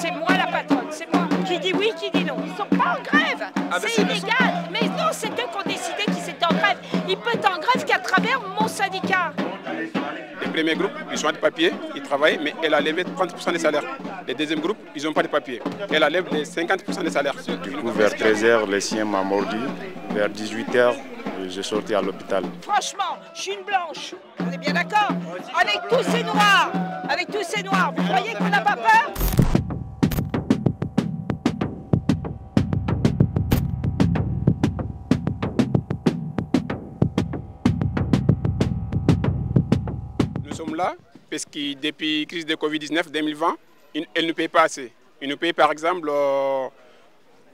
c'est moi la patronne, c'est moi qui dis oui, qui dis non. Ils ne sont pas en grève, c'est illégal. Mais non, c'est eux qui ont décidé qu'ils étaient en grève. Ils peuvent être en grève qu'à travers mon syndicat. Les premiers groupes, ils ont des papiers, ils travaillent, mais elle a levé 30% des salaires. Les deuxièmes groupes, ils n'ont pas de papiers. Elle a levé les 50% des salaires. Du coup, vers 13h, le sien m'a mordu. Vers 18h, je sortais à l'hôpital. Franchement, je suis une blanche. On est bien d'accord? Avec tous ces noirs, vous croyez qu'on n'a pas peur? Nous sommes là parce que depuis la crise de Covid-19 2020, elle ne paye pas assez. Ils nous payent par exemple,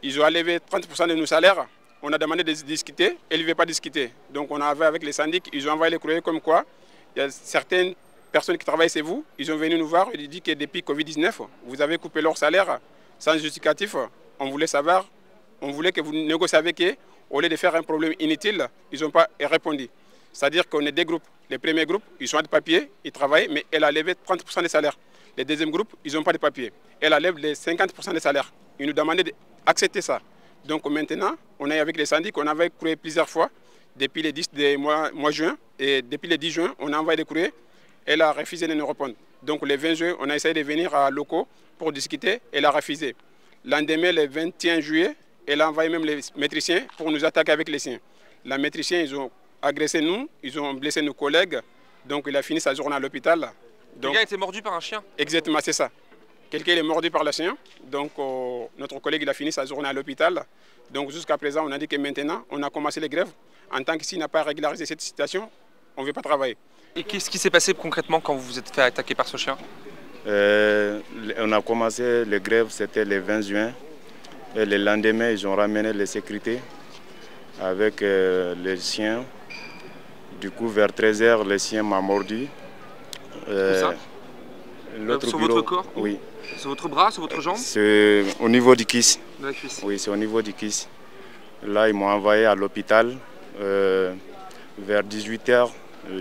ils ont enlevé 30% de nos salaires. On a demandé de discuter, elle ne veut pas discuter. Donc on avait avec les syndics, ils ont envoyé les courriers comme quoi il y a certaines personnes qui travaillent chez vous, ils ont venu nous voir et dit que depuis Covid-19, vous avez coupé leur salaire sans justificatif. On voulait savoir, on voulait que vous négociez avec eux. Au lieu de faire un problème inutile, ils n'ont pas répondu. C'est-à-dire qu'on est des groupes. Les premiers groupes, ils ont des papiers, ils travaillent, mais elle a levé 30% des salaires. Les deuxièmes groupes, ils n'ont pas de papiers. Elle a levé les 50% des salaires. Ils nous demandaient d'accepter ça. Donc maintenant, on est avec les syndics, on avait courrier plusieurs fois, depuis le 10 de mois juin, et depuis le 10 juin, on a envoyé des courriers, elle a refusé de nous répondre. Donc le 20 juin, on a essayé de venir à locaux pour discuter, elle a refusé. Lendemain, le 21 juillet, elle a envoyé même les métriciens pour nous attaquer avec les siens. Les métriciens, ils ont agressé nous, ils ont blessé nos collègues, donc il a fini sa journée à l'hôpital. Quelqu'un a été mordu par un chien? Exactement, c'est ça. Quelqu'un est mordu par le chien, donc notre collègue il a fini sa journée à l'hôpital. Donc jusqu'à présent, on a dit que maintenant, on a commencé les grèves. En tant que s'il n'a pas régularisé cette situation, on ne veut pas travailler. Et qu'est-ce qui s'est passé concrètement quand vous vous êtes fait attaquer par ce chien? On a commencé les grèves, c'était le 20 juin. Et le lendemain, ils ont ramené les sécurités avec les chiens. Du coup, vers 13h, le chien m'a mordu. Sur votre corps? Oui. Sur votre bras, sur votre jambe? C'est au niveau du kiss. De la cuisse. Oui, c'est au niveau du kiss. Là, ils m'ont envoyé à l'hôpital. Vers 18h,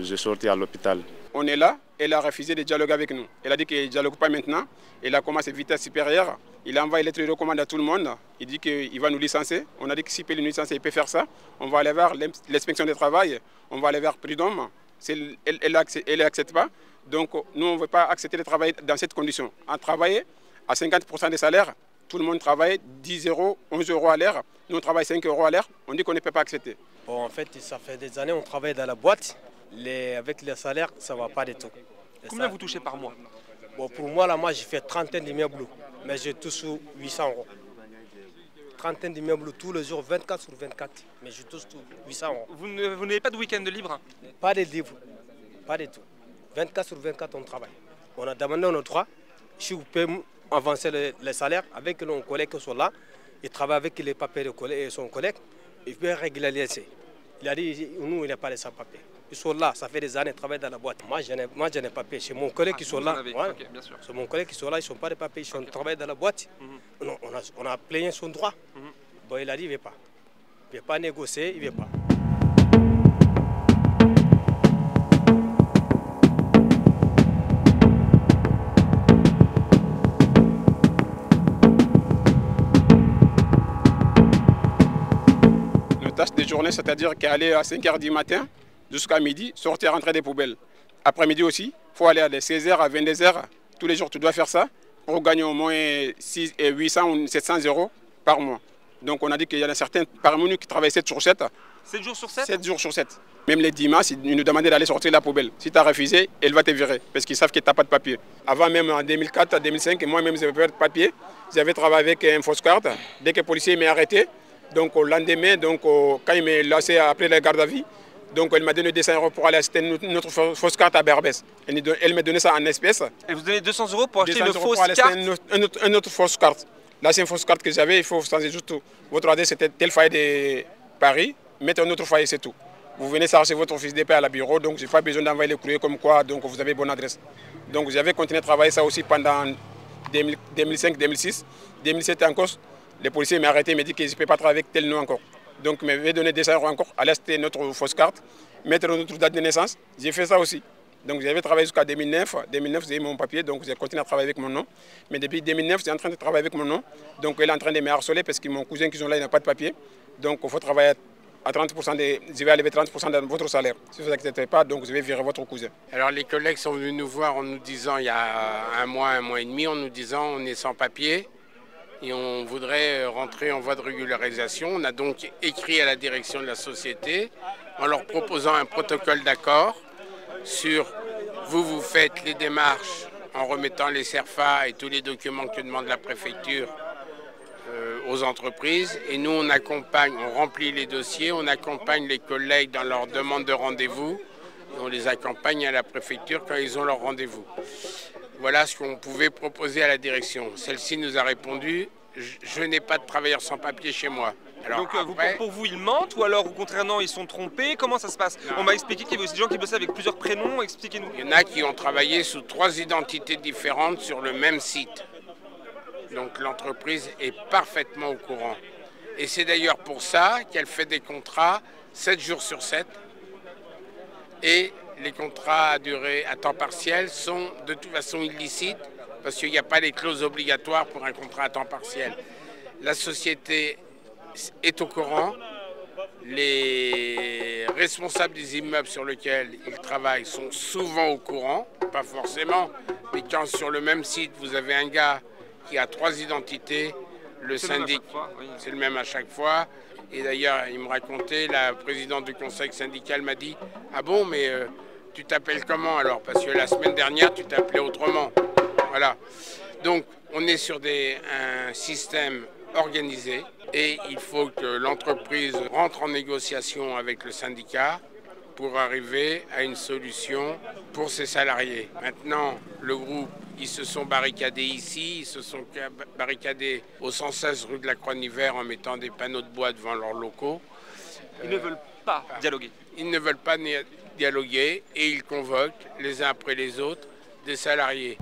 je sortais à l'hôpital. On est là, elle a refusé de dialoguer avec nous. Elle a dit qu'elle ne dialogue pas maintenant. Elle a commencé vitesse supérieure. Il a envoyé lettre de recommande à tout le monde. Il dit qu'il va nous licencier. On a dit que s'il peut nous licencier, il peut faire ça. On va aller vers l'inspection du travail. On va aller vers Prud'homme. Elle n'accepte pas. Donc nous, on ne veut pas accepter de travailler dans cette condition. En travailler à 50% des salaires, tout le monde travaille 10 euros, 11 euros à l'heure. Nous, on travaille 5 euros à l'heure. On dit qu'on ne peut pas accepter. Bon, en fait, ça fait des années qu'on travaille dans la boîte. Avec les salaires, ça ne va pas du tout. Combien vous touchez par mois? Bon, pour moi, là, j'ai fait trentaine d'immeubles, mais je touche 800 euros. Trentaine d'immeubles tous les jours, 24 sur 24, mais je touche 800 euros. Vous n'avez pas de week-end de libre? Pas de libre, pas du tout. 24 sur 24, on travaille. On a demandé nos droits. Si vous pouvez avancer les salaires avec nos collègues qui sont là, il travaille avec les papiers de son collègue, il peut régulariser. Il a dit, nous, il n'a pas les sans-papiers. Ils sont là, ça fait des années, ils travaillent dans la boîte. Moi, je n'ai pas papier. C'est mon collègue qui sont là. Ouais. Okay, bien sûr. C'est mon collègue qui sont là, ils ne sont pas de papiers, ils travaillent dans la boîte. On a plaigné son droit. Bon, il a dit, il ne veut pas. Il ne veut pas négocier, il ne veut pas. Nos tâches de journée, c'est-à-dire qu'aller à 5h du matin jusqu'à midi, sortir, rentrer des poubelles. Après-midi aussi, il faut aller de 16h à 22h. Tous les jours, tu dois faire ça pour gagner au moins 800 ou 700 euros par mois. Donc on a dit qu'il y en a certains parmi nous qui travaillent 7 sur 7. 7 jours sur 7? 7 jours sur 7. Même les dimanches, ils nous demandaient d'aller sortir la poubelle. Si tu as refusé, elle va te virer parce qu'ils savent que tu n'as pas de papier. Avant, même en 2004, 2005, moi-même, je n'avais pas de papier. J'avais travaillé avec une fausse carte. Dès que le policier m'a arrêté, donc au lendemain, quand il m'a laissé après la garde à vue, donc elle m'a donné 200 euros pour aller acheter notre fausse carte à Berbès. Elle m'a donné ça en espèces. Et vous donnez 200 euros pour acheter une fausse carte? Une autre fausse carte. Là, c'est une fausse carte que j'avais, il faut changer juste tout. Votre adresse était tel foyer de Paris, mettez un autre foyer, c'est tout. Vous venez chercher votre fiche de paie à la bureau, donc je n'ai pas besoin d'envoyer les courriers comme quoi, donc vous avez bonne adresse. Donc j'avais continué à travailler ça aussi pendant 2005, 2006, 2007 encore. Le policier m'a arrêté, il m'a dit que je ne peux pas travailler avec tel nom encore. Donc il m'avait donné 200 euros encore, aller acheter notre fausse carte, mettre notre date de naissance. J'ai fait ça aussi. Donc j'avais travaillé jusqu'à 2009. 2009, j'ai eu mon papier, donc j'ai continué à travailler avec mon nom. Mais depuis 2009, j'ai en train de travailler avec mon nom. Donc elle est en train de me harceler parce que mon cousin qui sont là, il n'a pas de papier. Donc il faut travailler à 30%, je vais enlever 30% de votre salaire. Si vous n'acceptez pas, donc je vais virer votre cousin. Alors les collègues sont venus nous voir en nous disant, il y a un mois et demi, en nous disant on est sans papier et on voudrait rentrer en voie de régularisation. On a donc écrit à la direction de la société en leur proposant un protocole d'accord sur vous faites les démarches en remettant les CERFA et tous les documents que demande la préfecture aux entreprises, et nous on accompagne, on remplit les dossiers, on accompagne les collègues dans leur demande de rendez-vous, et on les accompagne à la préfecture quand ils ont leur rendez-vous. Voilà ce qu'on pouvait proposer à la direction. Celle-ci nous a répondu, je n'ai pas de travailleurs sans papier chez moi. Alors, donc après, pour vous ils mentent, ou alors au contraire non, ils sont trompés? Comment ça se passe? On m'a expliqué qu'il y avait aussi des gens qui bossaient avec plusieurs prénoms, expliquez-nous. il y en a qui ont travaillé sous 3 identités différentes sur le même site. Donc l'entreprise est parfaitement au courant. Et c'est d'ailleurs pour ça qu'elle fait des contrats 7 jours sur 7. Et les contrats à durée à temps partiel sont de toute façon illicites parce qu'il n'y a pas les clauses obligatoires pour un contrat à temps partiel. La société est au courant. Les responsables des immeubles sur lesquels ils travaillent sont souvent au courant, pas forcément, mais quand sur le même site vous avez un gars qui a 3 identités, le syndic, c'est le même à chaque fois. Et d'ailleurs, il me racontait, la présidente du conseil syndical m'a dit « Ah bon, mais tu t'appelles comment alors? Parce que la semaine dernière, tu t'appelais autrement. » Voilà. Donc, on est sur un système organisé et il faut que l'entreprise rentre en négociation avec le syndicat pour arriver à une solution pour ses salariés. Maintenant, le groupe, ils se sont barricadés ici, ils se sont barricadés au 116 rue de la Croix-Niver en mettant des panneaux de bois devant leurs locaux. Ils ne veulent pas dialoguer. Ils ne veulent pas dialoguer et ils convoquent les uns après les autres des salariés.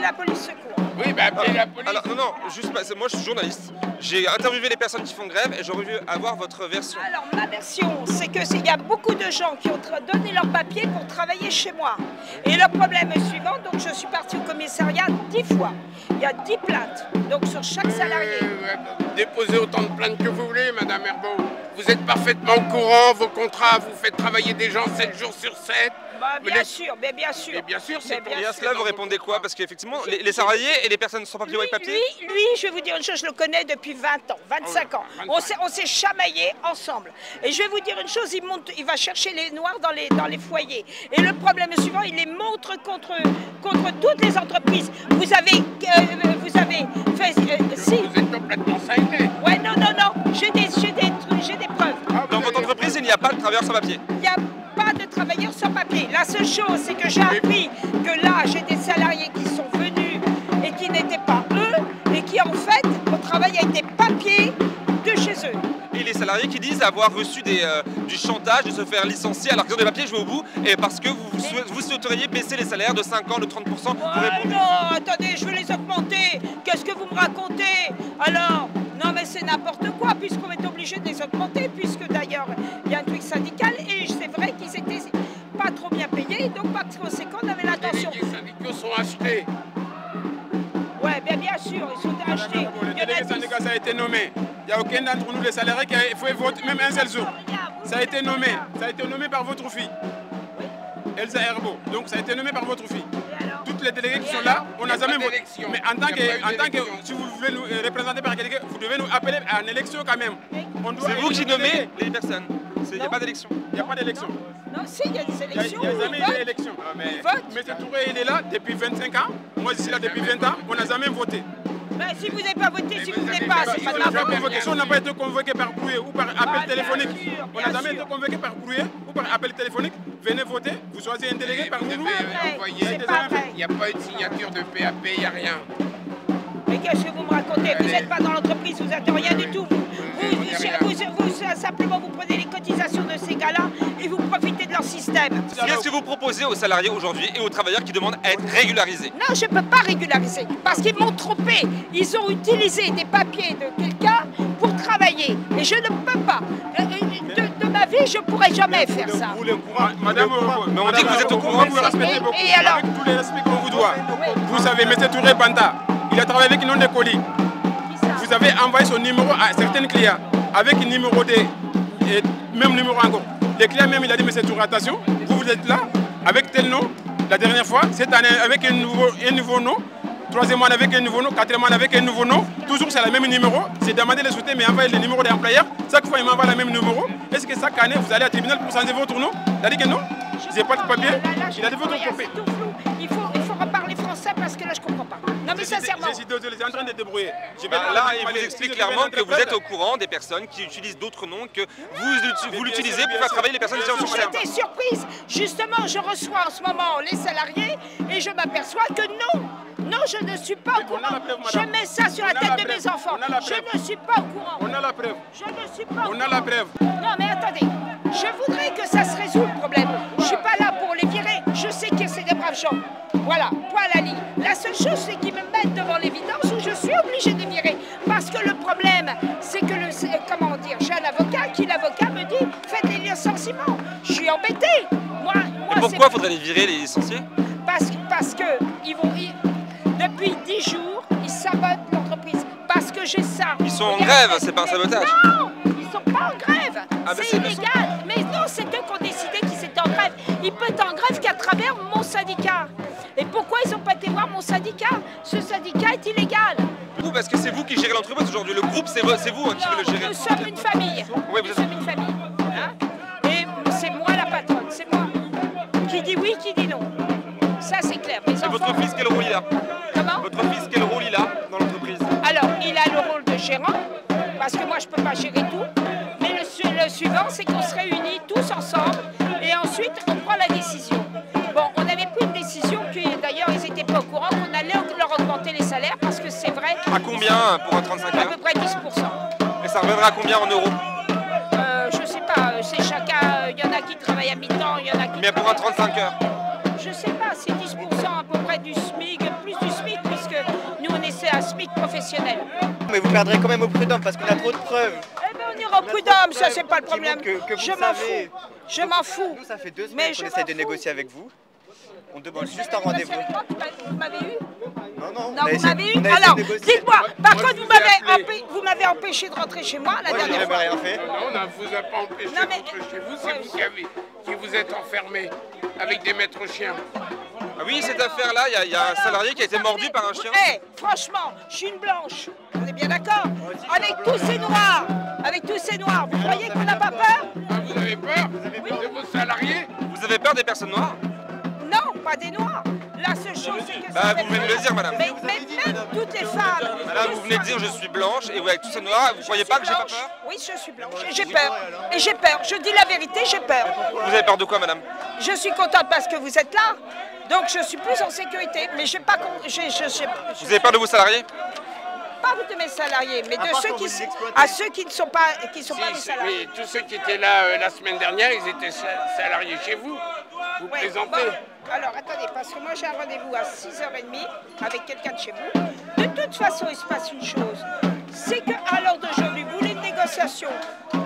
La police secours. Oui, bah appelez la police. Alors, non, juste, moi je suis journaliste. J'ai interviewé les personnes qui font grève et j'aurais voulu avoir votre version. Alors, ma version, c'est qu'il y a beaucoup de gens qui ont donné leur papier pour travailler chez moi. Et le problème est suivant, donc je suis partie au commissariat 10 fois. Il y a 10 plaintes, donc sur chaque salarié. Déposez autant de plaintes que vous voulez, Madame Herbeau. Vous êtes parfaitement au courant, vos contrats, vous faites travailler des gens 7 jours sur 7. Bah, bien sûr, mais bien sûr. Et bien sûr, c'est pour Et à cela, vous répondez quoi? Parce qu'effectivement, les salariés et les personnes sans papier ou avec papier... Lui, je vais vous dire une chose, je le connais depuis 20 ans, 25 ans. On s'est chamaillés ensemble. Et je vais vous dire une chose, il va chercher les noirs dans les foyers. Et le problème suivant, il les montre contre toutes les entreprises. Vous avez fait... si. Vous êtes complètement cinglé. Ouais, non, j'ai des preuves. Dans votre entreprise, il n'y a pas de travailleurs sans papier? Il n'y a pas de travailleurs sans papier. La seule chose, c'est que j'ai appris que là, j'ai des salariés qui sont venus et qui n'étaient pas eux et qui, en fait, ont travaillé avec des papiers de chez eux. Et les salariés qui disent avoir reçu du chantage, de se faire licencier alors qu'ils ont des papiers, je vais au bout, et parce que vous souhaiteriez baisser les salaires de 5 ans, de 30%. Non, attendez, je veux les augmenter. Qu'est-ce que vous me racontez? Alors, non mais c'est n'importe quoi, puisqu'on est obligé de les augmenter, puisque d'ailleurs, il y a un truc syndical, et c'est vrai qu'ils étaient pas trop bien payés, donc par conséquent, on avait l'intention... Les syndicats sont achetés. Ouais, bien sûr, ils sont achetés. Le délégué syndical, ça a été nommé. Il n'y a aucun d'entre nous, les salariés, qui a fait vote, même un seul jour. Ça a été nommé par votre fille, Elsa Herbeau. Donc ça a été nommé par votre fille. Toutes les délégués qui sont là, on n'a jamais voté. Mais en tant que, si vous voulez nous représenter par quelqu'un, vous devez nous appeler à une élection quand même. C'est vous qui nommez les personnes. Il n'y a pas d'élection. Il n'y a pas d'élection. Non, si, il y a des élections. Il n'y a jamais eu d'élection. Mais M. Touré, il est là depuis 25 ans. Moi, je suis là depuis 20 ans. On n'a jamais voté. Ben, si vous n'avez pas voté, si vous n'avez pas, c'est pas de la faute. Si on n'a pas été convoqué par courrier ou par appel téléphonique, on n'a jamais été convoqué par courrier ou par appel téléphonique, venez voter, vous choisissez un délégué par nous. Il n'y a pas eu de signature de PAP, il n'y a rien. Mais qu'est-ce que vous me racontez? Vous n'êtes pas dans l'entreprise, vous n'êtes rien du tout. Simplement, vous prenez les cotisations de ces gars-là et vous profitez de leur système. Qu'est-ce que vous proposez aux salariés aujourd'hui et aux travailleurs qui demandent à être régularisés? Non, je ne peux pas régulariser parce qu'ils m'ont trompé. Ils ont utilisé des papiers de quelqu'un pour travailler et je ne peux pas. De ma vie, je ne pourrais jamais faire ça. Madame, mais on dit que vous êtes au courant. Vous respectez beaucoup. Et alors? Avec tous les respects qu'on vous doit. Vous savez, M. Touré Banta, il a travaillé avec une non colis. Vous avez envoyé son numéro à certains clients avec un numéro et même numéro encore. Les clients même, il a dit, M. Touré, attention, vous êtes là avec tel nom. La dernière fois, cette année avec un nouveau nom. Troisième mois avec un nouveau nom, quatrième mois avec un nouveau nom, toujours c'est le même numéro, c'est demander les soutiens mais envoyer le numéro des employeurs, chaque fois il m'envoie le même numéro. Est-ce que chaque année vous allez au tribunal pour changer votre nom? Il a dit que non, j'ai pas de papier, il a dit votre papier. Il faut reparler français parce que là je comprends pas. Non mais sincèrement. Je suis désolé, j'ai en train de débrouiller. Là, il vous explique clairement que vous êtes au courant des personnes qui utilisent d'autres noms, que vous l'utilisez pour faire travailler les personnes déjà au chômage. J'étais surprise, justement je reçois en ce moment les salariés et je m'aperçois que non. Non, je ne suis pas au courant. Je mets ça sur la tête de mes enfants. Je ne suis pas au courant. On a la preuve. Je ne suis pas au courant. On a la preuve. Non, mais attendez. Je voudrais que ça se résout le problème. Je ne suis pas là pour les virer. Je sais que c'est des braves gens. Voilà, point à la ligne. La seule chose, c'est qu'ils me mettent devant l'évidence où je suis obligée de virer. Parce que le problème, c'est que comment dire, j'ai un avocat qui, l'avocat, me dit faites les licenciements. Je suis embêtée. Moi, et pourquoi faudrait les virer, les licenciés? Parce que depuis 10 jours, ils sabotent l'entreprise. Parce que j'ai ça. Ils sont en grève, c'est pas un sabotage? Non, ils sont pas en grève. C'est illégal. Mais non, c'est eux qui ont décidé qu'ils étaient en grève. Ils peuvent être en grève qu'à travers mon syndicat. Et pourquoi ils n'ont pas été voir mon syndicat? Ce syndicat est illégal. Vous, parce que c'est vous qui gérez l'entreprise aujourd'hui. Le groupe, c'est vous qui le gérez. Nous sommes une famille. Oui, nous sommes une famille. Hein? Et c'est moi la patronne. C'est moi qui dit oui, qui dit non. Ça, c'est clair. Et votre fils, quel rôle il a? Comment? Votre fils, quel rôle il a dans l'entreprise? Alors, il a le rôle de gérant, parce que moi, je ne peux pas gérer tout. Mais le suivant, c'est qu'on se réunit tous ensemble et ensuite, on prend la décision. Bon, on avait pris une décision, d'ailleurs, ils n'étaient pas au courant, qu'on allait leur augmenter les salaires, parce que c'est vrai... À combien pour un 35 heures? À peu près 10%. Et ça reviendra à combien en euros? Je ne sais pas, c'est chacun, il y en a qui travaillent à mi-temps, il y en a qui... Mais pour un 35 heures? Je ne sais pas, c'est 10% à peu près du SMIC, plus du SMIC, puisque nous on essaie un SMIC professionnel. Mais vous perdrez quand même au prud'homme parce qu'on a trop de preuves. Eh bien on ira au prud'homme, ça c'est pas le problème. Je m'en fous. Je m'en fous. Nous ça fait 2 semaines qu'on essaie de négocier avec vous. On demande juste un rendez-vous. Vous m'avez eu? Non, non, vous m'avez eu? Alors, dites-moi, par contre vous m'avez empêché de rentrer chez moi la dernière fois. Rien fait. Non, on ne vous a pas empêché de rentrer chez vous, c'est vous qui vous êtes enfermé avec des maîtres chiens. Ah oui, cette affaire-là, il y a un salarié qui a été mordu par un chien. Eh, franchement, je suis une blanche. On est bien d'accord? Avec tous ces noirs, vous croyez qu'on n'a pas peur? Vous avez peur de vos salariés? Vous avez peur des personnes noires? Non, pas des noirs. La seule chose, c'est que... vous venez de le dire, madame. Mais même toutes les femmes... Madame, vous venez de dire je suis blanche et avec tous ces noirs, vous croyez pas que j'ai pas peur? Oui, je suis blanche et j'ai peur. Et j'ai peur. Je dis la vérité, j'ai peur. Vous avez peur de quoi, madame? Je suis contente parce que vous êtes là. Donc je suis plus en sécurité. Mais je n'ai pas... Vous avez peur de vos salariés? Pas de mes salariés, mais de ceux qui ne sont pas, mes salariés. Oui, tous ceux qui étaient là la semaine dernière, ils étaient salariés chez vous. Vous plaisantez. Bon, alors attendez, parce que moi j'ai un rendez-vous à 6h30 avec quelqu'un de chez vous. De toute façon, il se passe une chose. C'est qu'à l'heure d'aujourd'hui, vous voulez une négociation.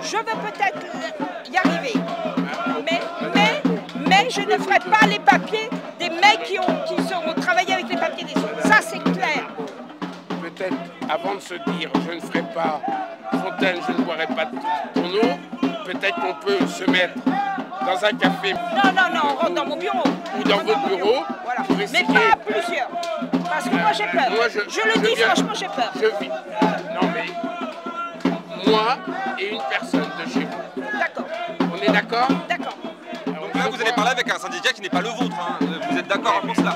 Je veux peut-être y arriver. Mais je ne ferai pas les papiers des mecs qui ont travaillé avec les papiers des autres. Ça, c'est clair. Peut-être, avant de se dire, je ne ferai pas Fontaine, je ne boirai pas de ton eau, peut-être qu'on peut se mettre dans un café. Non, on rentre dans mon bureau. Ou dans votre bureau. Voilà. Mais pas à plusieurs. Parce que moi, j'ai peur. Moi, je le dis franchement, j'ai peur. Non, mais moi et une personne de chez vous. D'accord. On est d'accord? D'accord. Donc là, vous allez parler avec un syndicat qui n'est pas le vôtre. Hein. Vous êtes d'accord pour cela?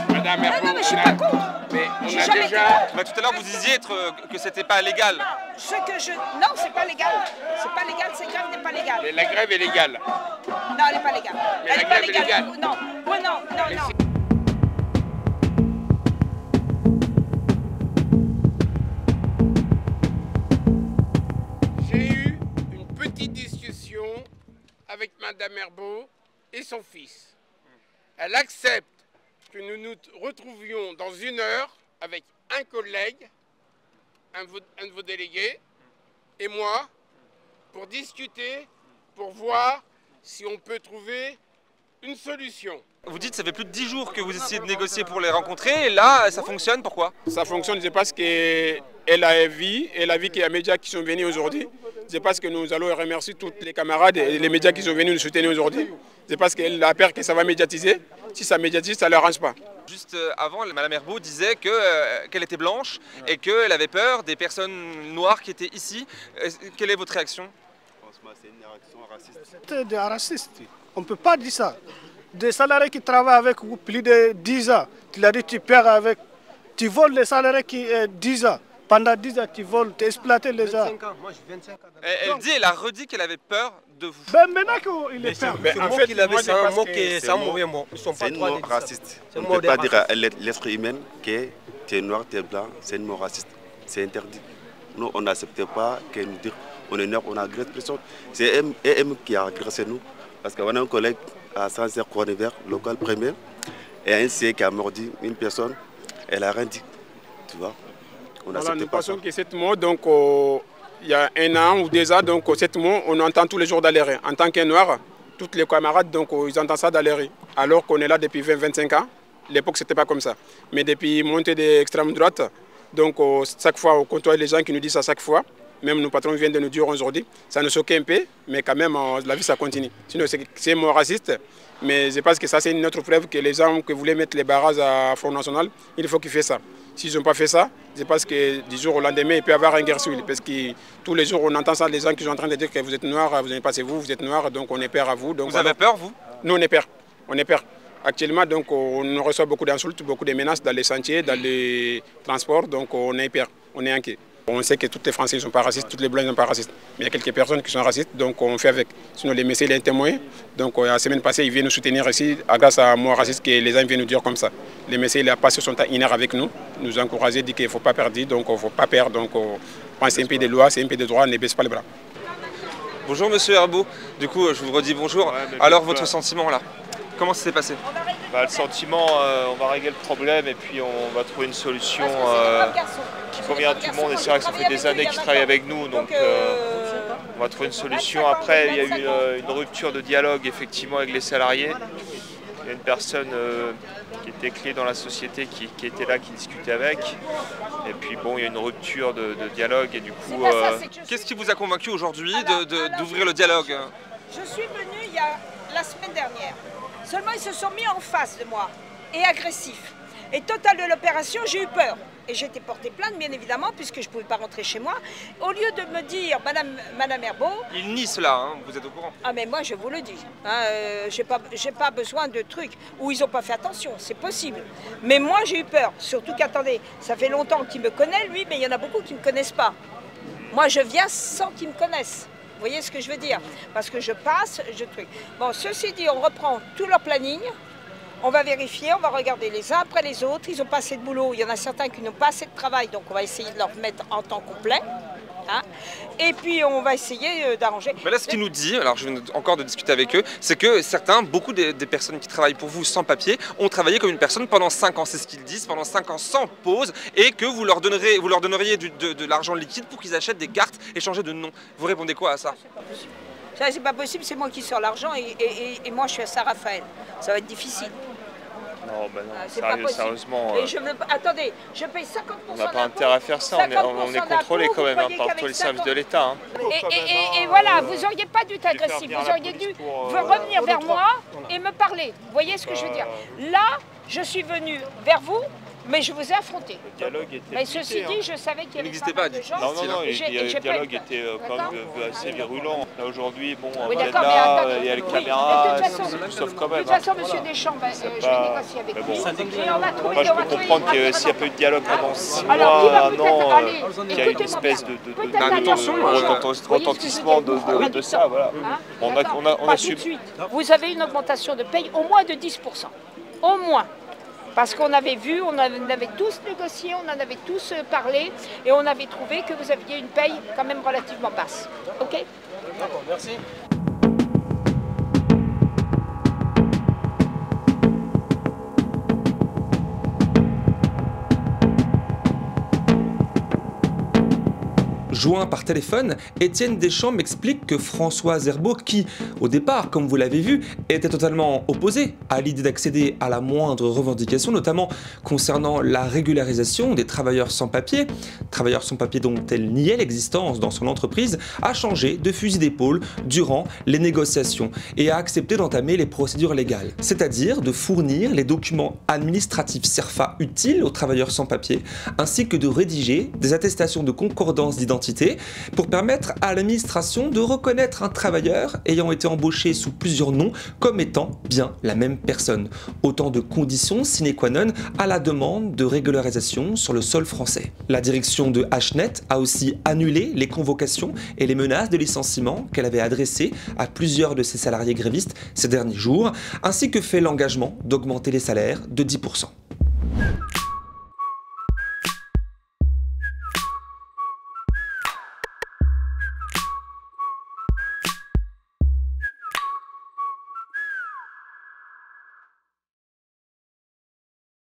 Madame Herbeau, non, mais je suis pas contre. Mais on J'ai a jamais déjà... Bah, tout à l'heure, vous disiez que c'était pas légal. Non, c'est pas légal. C'est pas légal, cette grève n'est pas légale. Mais la grève est légale. Non, elle n'est pas légale. Mais elle la n'est pas grève est légale. Non. Madame Herbault et son fils. Elle accepte que nous nous retrouvions dans 1 heure avec un collègue, un de vos délégués, et moi, pour discuter, pour voir si on peut trouver une solution. Vous dites que ça fait plus de 10 jours que vous essayez de négocier pour les rencontrer, et là, ça fonctionne, pourquoi? Ça fonctionne, c'est parce qu'elle a vu qu'il y a des médias qui sont venus aujourd'hui. C'est parce que nous allons remercier tous les camarades et les médias qui sont venus nous soutenir aujourd'hui. C'est parce qu'elle a peur que ça va médiatiser. Si ça médiatise, ça ne l'arrange pas. Juste avant, Madame Herbault disait qu'elle était blanche et qu'elle avait peur des personnes noires qui étaient ici. Quelle est votre réaction? Franchement, c'est une réaction raciste. C'est des racistes. On ne peut pas dire ça. Des salariés qui travaillent avec vous plus de 10 ans, tu l'as dit, tu perds avec. Tu voles les salariés qui 10 ans. Pendant 10 ans, tu voles, tu exploites les gens. 25 ans, moi j'ai 25 ans. Elle a redit qu'elle avait peur de vous. Ben maintenant qu'il est peur. Ce mot qu'il avait, c'est un mot qui est un mauvais mot. C'est une mot raciste. On ne peut pas dire à l'être humain que tu es noir, tu es blanc, c'est une mot raciste. C'est interdit. Nous, on n'accepte pas qu'elle nous dise on est noir, on a agressé personne. C'est EM qui a agressé nous. Parce qu'on a un collègue à Sancerre Cournever, local premier, et un CE qui a mordu une personne, elle a rien dit. Tu vois? Voilà, nous pensons que cette mot, donc, il y a 1 an ou 2 ans, donc, cette mot, on entend tous les jours dans les rues. En tant que noir, tous les camarades, donc, ils entendent ça dans les rues. Alors qu'on est là depuis 20-25 ans, l'époque, ce n'était pas comme ça. Mais depuis montée de l'extrême droite, donc, chaque fois, on côtoie les gens qui nous disent ça chaque fois. Même nos patrons viennent de nous dire aujourd'hui, ça nous choque un peu, mais quand même, la vie, ça continue. Sinon, c'est un mot raciste, mais je pense que ça, c'est une autre preuve que les gens qui voulaient mettre les barrages à Front National, il faut qu'ils fassent ça. S'ils n'ont pas fait ça, je pense que du jour au lendemain, il peut y avoir un guerre civile. Parce que tous les jours, on entend ça, les gens qui sont en train de dire que vous êtes noir, vous n'avez pas c'est vous êtes noir, donc on est peur à vous. Donc, vous avez peur, vous? Nous, on est peur. On est peur. Actuellement, donc, on reçoit beaucoup d'insultes, beaucoup de menaces dans les sentiers, dans les transports, donc on est peur, on est inquiet. On sait que tous les Français ne sont pas racistes, tous les Blancs ne sont pas racistes. Mais il y a quelques personnes qui sont racistes, donc on fait avec. Sinon, les messieurs, les témoins. Donc la semaine passée, ils viennent nous soutenir ici, grâce à moi raciste, que les gens viennent nous dire comme ça. Les messieurs, ils ont passé son temps inert avec nous, nous encourager, dire qu'il ne faut pas perdre, donc il ne faut pas perdre. Donc c'est un pays de loi, c'est un pays de droit, ne baisse pas les bras. Bonjour Monsieur Herbault, du coup je vous redis bonjour. Ouais, alors votre sentiment là, comment ça s'est passé? Le sentiment, on va régler le problème et puis on va trouver une solution qui convient à tout le monde. Et c'est vrai que ça fait des années qu'ils travaillent avec nous, donc on va trouver une solution. Après, il y a eu une rupture de dialogue effectivement avec les salariés. Il y a une personne qui était clé dans la société qui était là, qui discutait avec. Et puis bon, il y a une rupture de dialogue et du coup... Qu'est-ce qui vous a convaincu aujourd'hui d'ouvrir le dialogue? Je suis venue il y a la semaine dernière. Seulement, ils se sont mis en face de moi et agressifs. Et total de l'opération, j'ai eu peur. Et j'ai été portée plainte, bien évidemment, puisque je ne pouvais pas rentrer chez moi. Au lieu de me dire, Madame Herbault... Il nie cela, hein, vous êtes au courant? Ah, mais moi, je vous le dis. Hein, j'ai pas besoin de trucs où ils n'ont pas fait attention, c'est possible. Mais moi, j'ai eu peur. Surtout qu'attendez, ça fait longtemps qu'il me connaît, lui, mais il y en a beaucoup qui ne me connaissent pas. Moi, je viens sans qu'ils me connaissent. Vous voyez ce que je veux dire? Parce que je passe, je truc. Bon, ceci dit, on reprend tout leur planning. On va vérifier, on va regarder les uns après les autres. Ils n'ont pas assez de boulot. Il y en a certains qui n'ont pas assez de travail, donc on va essayer de leur mettre en temps complet. Hein. Et puis on va essayer d'arranger. Mais là, ce qu'ils nous dit, alors je viens encore de discuter avec eux, c'est que beaucoup des personnes qui travaillent pour vous sans papier ont travaillé comme une personne pendant 5 ans. C'est ce qu'ils disent, pendant 5 ans sans pause, et que vous leur donneriez de l'argent liquide pour qu'ils achètent des cartes et changer de nom. Vous répondez quoi à ça? Ça, c'est pas possible, c'est moi qui sors l'argent et moi je suis à Saint-Raphaël. Ça va être difficile. Non, ben non, sérieusement. Attendez, je paye 50%. On n'a pas intérêt à faire ça, on est contrôlé quand même par tous les services de l'État. Hein. Et voilà, vous n'auriez pas dû être agressif, vous auriez dû revenir vers moi et me parler. Vous voyez ce que je veux dire? Là, je suis venue vers vous, mais je vous ai affronté. Le dialogue était mais ceci dit, je savais qu'il y avait pas mal de gens. Non, le dialogue était quand même assez virulent. Là aujourd'hui, bon, oui, on est là, il y a les caméras, sauf quand même. De toute façon, monsieur Deschamps, je vais négocier avec lui. Moi, je peux comprendre que s'il n'y a pas eu de dialogue pendant 6 mois, 1 an, qu'il y a une espèce de retentissement de ça. Voilà. On a su. Vous avez une augmentation de paye au moins de 10%. Au moins. Parce qu'on avait vu, on avait tous négocié, on en avait tous parlé et on avait trouvé que vous aviez une paye quand même relativement basse. Ok ? D'accord, merci. Joint par téléphone, Étienne Deschamps m'explique que Françoise Herbault, qui, au départ, comme vous l'avez vu, était totalement opposée à l'idée d'accéder à la moindre revendication, notamment concernant la régularisation des travailleurs sans papier dont elle niait l'existence dans son entreprise, a changé de fusil d'épaule durant les négociations et a accepté d'entamer les procédures légales, c'est-à-dire de fournir les documents administratifs CERFA utiles aux travailleurs sans papier, ainsi que de rédiger des attestations de concordance d'identité pour permettre à l'administration de reconnaître un travailleur ayant été embauché sous plusieurs noms comme étant bien la même personne. Autant de conditions sine qua non à la demande de régularisation sur le sol français. La direction de Hnet a aussi annulé les convocations et les menaces de licenciement qu'elle avait adressées à plusieurs de ses salariés grévistes ces derniers jours, ainsi que fait l'engagement d'augmenter les salaires de 10%.